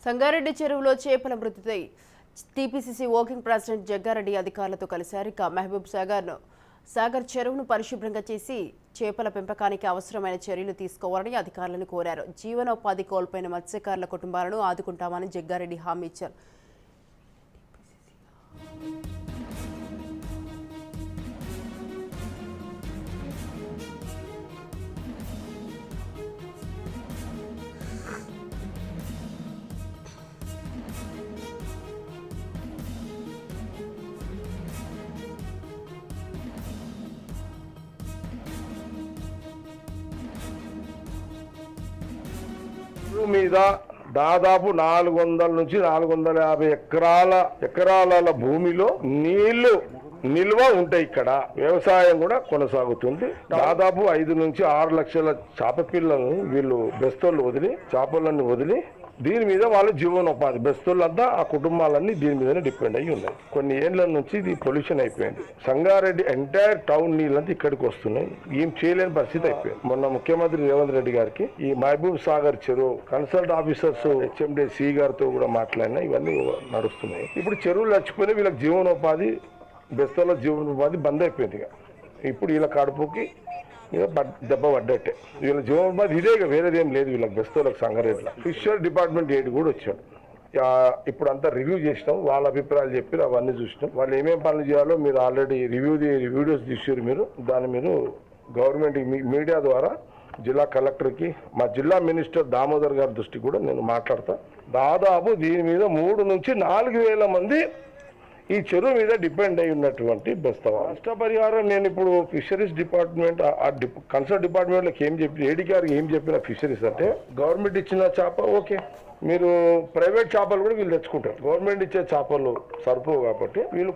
సంగారెడ్డి చెరువులో చేపల మృతిపై టీపీసీసీ వర్కింగ్ ప్రెసిడెంట్ జగ్గారెడ్డి అధికారులతో కలిశారు. మహబూబ్ సాగర్ చెరువును పరిశుభ్రంగా చేసి చేపల పెంపకానికి అవసరమైన చర్యలు తీసుకోవాలని అధికారులను కోరారు. జీవనోపాధి కోల్పోయిన మత్స్యకారుల కుటుంబాలను ఆదుకుంటామని జగ్గారెడ్డి హామీ ఇచ్చారు. మీద దాదాపు 400 నుంచి 450 ఎకరాల భూమిలో నీళ్లు నిల్వ ఉంటాయి. ఇక్కడ వ్యవసాయం కూడా కొనసాగుతుంది. దాదాపు 5 నుంచి 6 లక్షల చేప పిల్లలను వీళ్ళు బెస్తోళ్ళు వదిలి చేపలన్నీ వదిలి దీని మీద వాళ్ళ జీవనోపాధి బెస్తోళ్ళంతా ఆ కుటుంబాలన్నీ దీని మీదనే డిపెండ్ అయ్యి ఉన్నాయి. కొన్ని ఏళ్ల నుంచి ఇది పొల్యూషన్ అయిపోయింది. సంగారెడ్డి ఎంటైర్ టౌన్ నీళ్ళంతా ఇక్కడికి వస్తున్నాయి. ఏం చేయలేని పరిస్థితి అయిపోయింది. మొన్న ముఖ్యమంత్రి రేవంత్ రెడ్డి గారికి ఈ మహబూబ్ సాగర్ చెరువు కన్సల్ట్ ఆఫీసర్స్ హెచ్ఎండి సి గారితో కూడా మాట్లాడినా ఇవన్నీ నడుస్తున్నాయి. ఇప్పుడు చెరువులు చచ్చిపోయినా వీళ్ళకి జీవనోపాధి బెస్తోళ్ళ జీవనోపాధి బంద్ అయిపోయింది. ఇప్పుడు వీళ్ళ కడుపుకి దెబ్బ పడ్డట్టే. వీళ్ళ జీవనోపాధి ఇదే, వేరేదేం లేదు వీళ్ళకి బెస్తోళ్ళకి. సంగారెడ్డిలో ఫిషర్ డిపార్ట్మెంట్ ఏడు కూడా వచ్చాడు. ఇప్పుడు అంతా రివ్యూ చేసినాం, వాళ్ళ అభిప్రాయాలు చెప్పి అవన్నీ చూసినాం. వాళ్ళు ఏమేమి పనులు చేయాలో మీరు ఆల్రెడీ వీడియోస్ తీసారు. దాన్ని మీరు గవర్నమెంట్ మీడియా ద్వారా జిల్లా కలెక్టర్కి మా జిల్లా మినిస్టర్ దామోదర్ గారి దృష్టికి కూడా నేను మాట్లాడతా. దాదాపు దీని మీద 3 నుంచి 4,000 మంది ఈ చెరువు మీద డిపెండ్ అయి ఉన్నటువంటి బెస్తవా. నష్టపరిహారం నేను ఇప్పుడు ఫిషరీస్ డిపార్ట్మెంట్ కన్సర్న్ డిపార్ట్మెంట్లోకి ఏం చెప్పి ఏడీ గారికి ఏం చెప్పిన ఫిషరీస్ అంటే గవర్నమెంట్ ఇచ్చిన చేప ఓకే, మీరు ప్రైవేట్ చేపలు కూడా వీళ్ళు తెచ్చుకుంటారు. గవర్నమెంట్ ఇచ్చే చేపలు సరిపోవు కాబట్టి వీళ్ళు